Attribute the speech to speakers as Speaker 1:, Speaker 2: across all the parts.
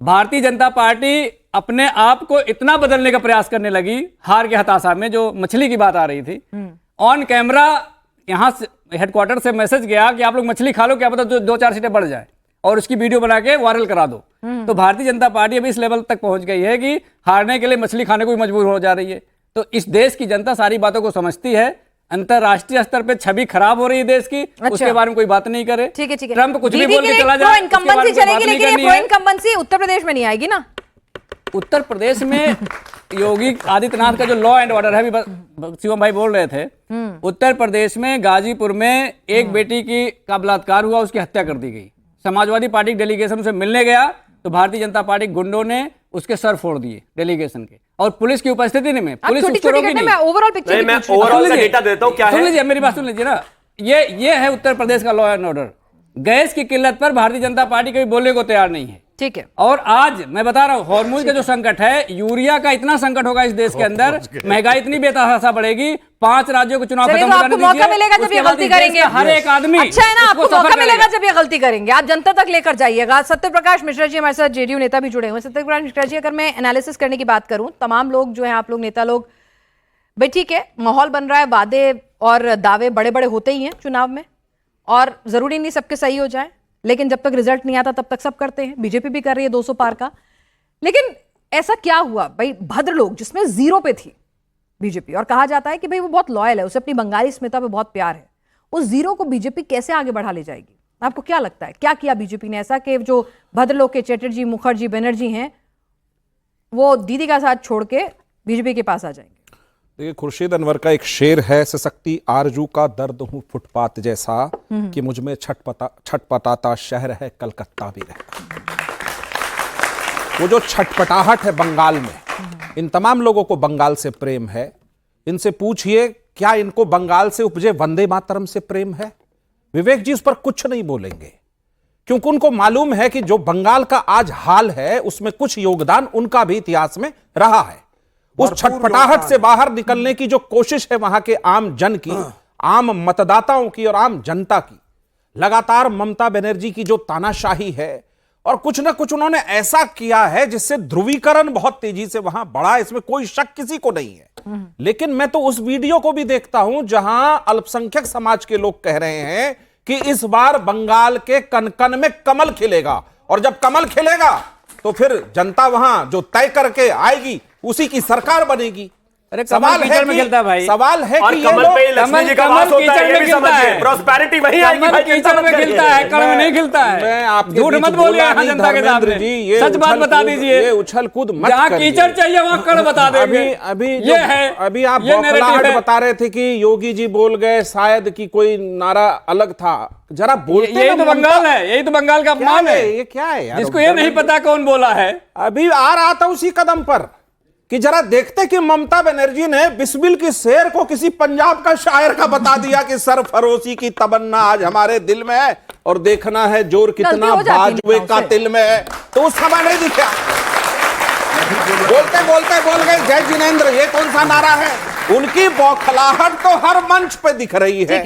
Speaker 1: Bharatiya Janata party अपने आप को इतना बदलने का प्रयास करने लगी हार के हताशा में, जो मछली की बात आ रही थी, ऑन कैमरा यहाँ से हेडक्वार्टर से मैसेज गया कि आप लोग मछली खा लो, क्या पता दो चार सीटें बढ़ जाए, और उसकी वीडियो बना के वायरल करा दो। तो भारतीय जनता पार्टी अभी इस लेवल तक पहुंच गई है कि हारने के लिए मछली खाने को भी मजबूर हो जा रही है। तो इस देश की जनता सारी बातों को समझती है। अंतरराष्ट्रीय स्तर पे छवि खराब हो रही है देश की, उसके बारे में कोई बात नहीं करे।
Speaker 2: ठीक है, ठीक है।
Speaker 1: ट्रंप कुछ भी बोल के चला जाए,
Speaker 2: इनकम्बेंसी चलेगी, लेकिन ये प्रो इनकम्बेंसी उत्तर प्रदेश में नहीं आएगी ना।
Speaker 1: उत्तर प्रदेश में योगी आदित्यनाथ का जो लॉ एंड ऑर्डर है, अभी शिवम भाई बोल रहे थे, उत्तर प्रदेश में गाजीपुर में एक बेटी का बलात्कार हुआ, उसकी हत्या कर दी गई। समाजवादी पार्टी के डेलीगेशन से मिलने गया तो भारतीय जनता पार्टी गुंडों ने उसके सर फोड़ दिए डेलीगेशन के, और पुलिस की उपस्थिति में पुलिस
Speaker 2: ओवरऑल पिक्चर
Speaker 3: मैं ओवरऑल का डेटा देता हूं। क्या है,
Speaker 1: सुन लीजिए, मेरी बात सुन लीजिए ना। ये है उत्तर प्रदेश का लॉ एंड ऑर्डर। गैस की किल्लत पर भारतीय जनता पार्टी कभी बोलने को तैयार नहीं है।
Speaker 2: ठीक है।
Speaker 1: और आज मैं बता रहा हूं, हॉर्मुज का जो संकट है, यूरिया का इतना संकट होगा इस देश के अंदर, महंगाई इतनी बेतहाशा बढ़ेगी, 5 राज्यों को चुनाव खत्म
Speaker 2: तो आपको मौका मिलेगा जब ये गलती करेंगे।
Speaker 1: हर एक आदमी,
Speaker 2: अच्छा है ना, आपको मौका मिलेगा जब ये गलती करेंगे, आप जनता तक लेकर जाइएगा। सत्यप्रकाश मिश्रा जी हमारे साथ, जेडीयू नेता भी जुड़े हुए। सत्यप्रकाश मिश्रा जी, अगर मैं एनालिसिस करने की बात करूं, तमाम लोग जो है, आप लोग नेता लोग, भाई ठीक है, माहौल बन रहा है, वादे और दावे बड़े बड़े होते ही हैं चुनाव में, और जरूरी नहीं सबके सही हो जाए, लेकिन जब तक रिजल्ट नहीं आता तब तक सब करते हैं। बीजेपी भी कर रही है 200 पार का। लेकिन ऐसा क्या हुआ भाई, भद्र लोग जिसमें 0 पे थी बीजेपी, और कहा जाता है कि भाई वो बहुत लॉयल है, उसे अपनी बंगाली स्मिता पे बहुत प्यार है, उस 0 को बीजेपी कैसे आगे बढ़ा ले जाएगी? आपको क्या लगता है, क्या किया बीजेपी ने ऐसा कि जो भद्र लोग के चैटर्जी, मुखर्जी, बनर्जी हैं, वो दीदी का साथ छोड़ के बीजेपी के पास आ जाएंगे?
Speaker 4: देखिए, खुर्शीद अनवर का एक शेर है, सशक्ति आरजू का दर्द हूं फुटपाथ जैसा, कि मुझ में छटपटाता शहर है कलकत्ता भी रहता। वो जो छटपटाहट है बंगाल में, इन तमाम लोगों को बंगाल से प्रेम है। इनसे पूछिए, क्या इनको बंगाल से उपजे वंदे मातरम से प्रेम है? विवेक जी उस पर कुछ नहीं बोलेंगे, क्योंकि उनको मालूम है कि जो बंगाल का आज हाल है, उसमें कुछ योगदान उनका भी इतिहास में रहा है। उस छटपटाहट से बाहर निकलने की जो कोशिश है वहां के आम जन की, आम मतदाताओं की और आम जनता की, लगातार ममता बनर्जी की जो तानाशाही है, और कुछ ना कुछ उन्होंने ऐसा किया है जिससे ध्रुवीकरण बहुत तेजी से वहां बढ़ा, इसमें कोई शक किसी को नहीं है। लेकिन मैं तो उस वीडियो को भी देखता हूं जहां अल्पसंख्यक समाज के लोग कह रहे हैं कि इस बार बंगाल के कन-कन में कमल खिलेगा, और जब कमल खिलेगा तो फिर जनता वहां जो तय करके आएगी उसी की सरकार बनेगी।
Speaker 1: अरे सवाल है में खिलता भाई,
Speaker 4: सवाल है
Speaker 3: और
Speaker 4: कि
Speaker 3: कमल पे लक्ष्मी जी का वास होता है, ये भी समझिए। प्रॉस्पेरिटी वहीं आएगी भाई,
Speaker 1: कीचड़ में खिलता है, कण में नहीं खिलता है।
Speaker 4: मैं आप
Speaker 1: झूठ मत बोलिए यहाँ जनता के सामने, सच बात बता दीजिए।
Speaker 4: ये उछल कूद मत
Speaker 1: जहाँ कीचड़ चाहिए वहाँ कण बता देंगे।
Speaker 4: अभी आप बौखलाहट बता रहे थे कि योगी जी बोल गए, शायद कि कोई नारा अलग था। जरा बोलते,
Speaker 1: यही तो बंगाल है, यही तो बंगाल का अपमान है।
Speaker 4: ये क्या है यार,
Speaker 1: जिसको ये नहीं पता कौन बोला है।
Speaker 4: अभी आ रहा था उसी कदम पर कि जरा देखते कि ममता बनर्जी ने बिस्मिल की शेर को किसी पंजाब का शायर का बता दिया कि सरफरोशी की तमन्ना आज हमारे दिल में है, और देखना है जोर कितना बाजुए का दिल में है। तो उस समय नहीं दिखा, बोलते बोलते बोल गए जय जिनेंद्र। ये कौन सा नारा है? उनकी बौखलाहट तो हर मंच पे दिख रही है।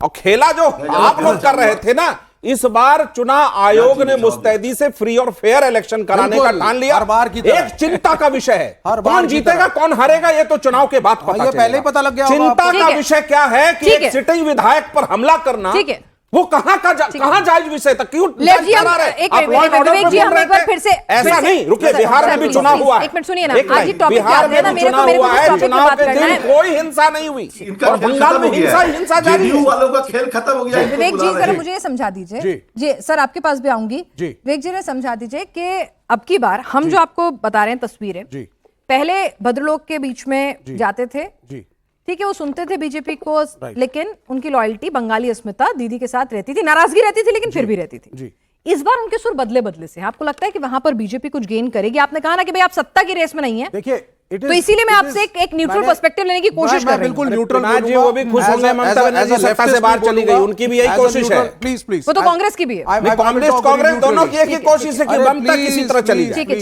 Speaker 4: और खेला जो आप लोग कर रहे थे ना, इस बार चुनाव आयोग ने मुस्तैदी से फ्री और फेयर इलेक्शन कराने का ठान लिया। एक चिंता का विषय है, कौन जीतेगा कौन हारेगा ये तो चुनाव के बाद पता चलेगा।
Speaker 5: पहले ही पता लग गया।
Speaker 4: चिंता का विषय क्या है कि एक सिटिंग विधायक पर हमला करना, वो कहाँ जायज विषय था? क्यों ऐसा नहीं? रुकिए, बिहार में भी चुनाव हुआ है,
Speaker 2: एक मिनट सुनिए ना,
Speaker 4: बिहार में भी चुनाव हुआ है, चुनाव के दिन कोई हिंसा नहीं हुई, और बंगाल में हिंसा जारी है।
Speaker 5: वालों का खेल खत्म हो गया।
Speaker 2: विवेक जी जरा मुझे ये समझा दीजिए। जी सर, आपके पास भी आऊंगी। विवेक जी ने समझा दीजिए कि अब की बार हम जो आपको बता रहे हैं तस्वीरें, पहले भद्रलोक के बीच में जाते थे, ठीक है, वो सुनते थे बीजेपी को, लेकिन उनकी लॉयल्टी बंगाली अस्मिता दीदी के साथ रहती थी, नाराजगी रहती थी लेकिन फिर भी रहती थी। इस बार उनके सुर बदले से हैं। आपको लगता है कि वहां पर बीजेपी कुछ गेन करेगी? आपने कहा ना कि भाई आप सत्ता की रेस में नहीं है,
Speaker 5: देखिए,
Speaker 2: तो इसीलिए मैं आपसे एक न्यूट्रल पर्सपेक्टिव लेने की कोशिश कर रही हूं।
Speaker 5: बिल्कुल न्यूट्रल
Speaker 4: जी, वो भी खुश होंगे ममता बनर्जी सत्ता से बाहर चली गई, उनकी भी यही कोशिश है।
Speaker 5: प्लीज
Speaker 2: वो तो कांग्रेस की भी है,
Speaker 4: कांग्रेस दोनों की एक ही कोशिश है कि ममता किसी तरह चली जाए।
Speaker 2: ठीक है,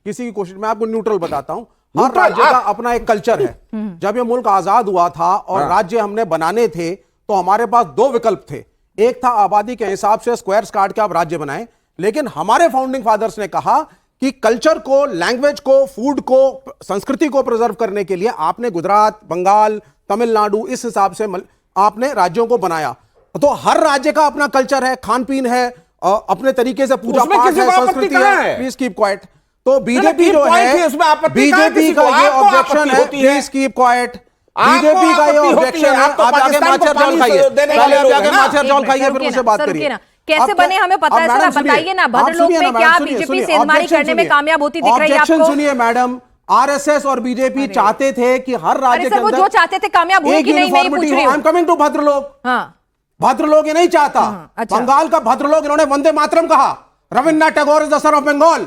Speaker 5: किसी की कोशिश, मैं आपको न्यूट्रल बताता हूं। हर राज्य का अपना एक कल्चर है। जब ये मुल्क आजाद हुआ था और राज्य हमने बनाने थे, तो हमारे पास 2 विकल्प थे। एक था आबादी के हिसाब से स्क्वायर्स काट के आप राज्य बनाएं, लेकिन हमारे फाउंडिंग फादर्स ने कहा कि कल्चर को, लैंग्वेज को, फूड को, संस्कृति को प्रिजर्व करने के लिए आपने गुजरात, बंगाल, तमिलनाडु इस हिसाब से आपने राज्यों को बनाया। तो हर राज्य का अपना कल्चर है, खान पीन है, अपने तरीके से पूजा
Speaker 4: उसमें
Speaker 5: पाठ
Speaker 4: किसी
Speaker 5: है,
Speaker 4: को आपत्ति
Speaker 5: संस्कृति
Speaker 4: कहाँ
Speaker 5: है।
Speaker 4: है?
Speaker 5: Please keep quiet. तो बीजेपी
Speaker 4: keep
Speaker 5: जो
Speaker 4: quiet
Speaker 5: है,
Speaker 4: है, उसमें आपत्ति कहाँ है?
Speaker 5: बीजेपी
Speaker 4: किसी
Speaker 5: का
Speaker 4: को?
Speaker 5: ये
Speaker 4: आपको
Speaker 5: ऑब्जेक्शन
Speaker 4: आपत्ति
Speaker 5: है,
Speaker 4: होती है?
Speaker 5: Please keep quiet.
Speaker 4: आपको
Speaker 5: बीजेपी का ये
Speaker 4: आपत्ति होती
Speaker 5: ऑब्जेक्शन
Speaker 4: है,
Speaker 5: है।
Speaker 4: आप तो
Speaker 5: आप जाके
Speaker 4: पाकिस्तान को
Speaker 5: माछर
Speaker 4: पानी
Speaker 5: जल खाइए,
Speaker 4: देने
Speaker 5: पहले
Speaker 4: वाले
Speaker 5: आप
Speaker 4: लोग
Speaker 5: जाके
Speaker 4: हैं ना।
Speaker 5: माछर जल खाइए, फिर मुझसे बात
Speaker 2: सर,
Speaker 5: करिए।
Speaker 2: रुकिए ना। कैसे बने हमें पता है सर, आप बताइए ना। भद्र लोग में क्या बीजेपी सेंधमारी करने में कामयाब होती दिख रही है आपको?
Speaker 5: सुनिए मैडम, आरएसएस और बीजेपी चाहते थे कि हर राज्य के
Speaker 2: वो
Speaker 5: अंदर
Speaker 2: जो चाहते थे कामयाब हुए कि नहीं, मैं ये पूछ रही
Speaker 5: आई
Speaker 2: हूँ।
Speaker 5: Am coming to Bhadralok.
Speaker 2: हाँ,
Speaker 5: भद्रलोक ये नहीं चाहता।
Speaker 2: अच्छा।
Speaker 5: बंगाल का भद्रलोक, इन्होंने वंदे मातरम कहा, Rabindranath Tagore is the son of Bengal.